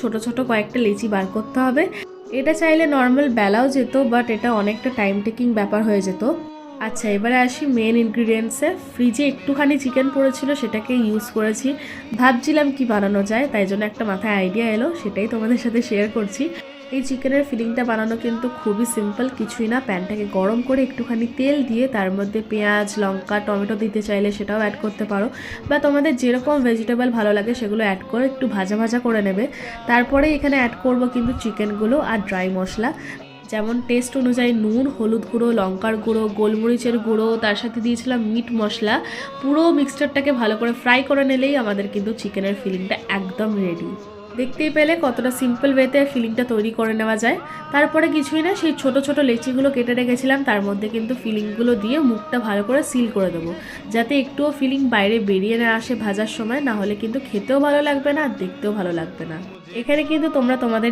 ছোট ছোট কয়েকটা লেচি বার করতে হবে। এটা চাইলে নর্মাল বেলাও যেত, বাট এটা অনেকটা টাইম টেকিং ব্যাপার হয়ে যেত। আচ্ছা, এবারে আসি মেন ইনগ্রিডিয়েন্টসে। ফ্রিজে একটুখানি চিকেন পড়েছিল, সেটাকে ইউজ করেছি। ভাবছিলাম কি বানানো যায়, তাই জন্য একটা মাথায় আইডিয়া এলো, সেটাই তোমাদের সাথে শেয়ার করছি। এই চিকেনের ফিলিংটা বানানো কিন্তু খুবই সিম্পল, কিছুই না। প্যানটাকে গরম করে একটুখানি তেল দিয়ে তার মধ্যে পেঁয়াজ, লঙ্কা, টমেটো দিতে চাইলে সেটাও অ্যাড করতে পারো, বা তোমাদের যেরকম ভেজিটেবল ভালো লাগে সেগুলো অ্যাড করে একটু ভাজা ভাজা করে নেবে। তারপরে এখানে অ্যাড করব কিন্তু চিকেনগুলো আর ড্রাই মশলা, যেমন টেস্ট অনুযায়ী নুন, হলুদ গুঁড়ো, লঙ্কার গুঁড়ো, গোলমরিচের গুঁড়ো, তার সাথে দিয়েছিলাম মিট মশলা। পুরো মিক্সচারটাকে ভালো করে ফ্রাই করে নিলেই আমাদের কিন্তু চিকেনের ফিলিংটা একদম রেডি। দেখতেই পেলে কতটা সিম্পল ওয়েতে ফিলিংটা তৈরি করে নেওয়া যায়। তারপরে কিছুই না, সেই ছোট ছোট লেচিগুলো কেটে রেখেছিলাম, তার মধ্যে কিন্তু ফিলিংগুলো দিয়ে মুখটা ভালো করে সিল করে দেবো, যাতে একটুও ফিলিং বাইরে বেরিয়ে না আসে ভাজার সময়, না হলে কিন্তু খেতেও ভালো লাগবে না আর দেখতেও ভালো লাগবে না। এখানে কিন্তু তোমরা তোমাদের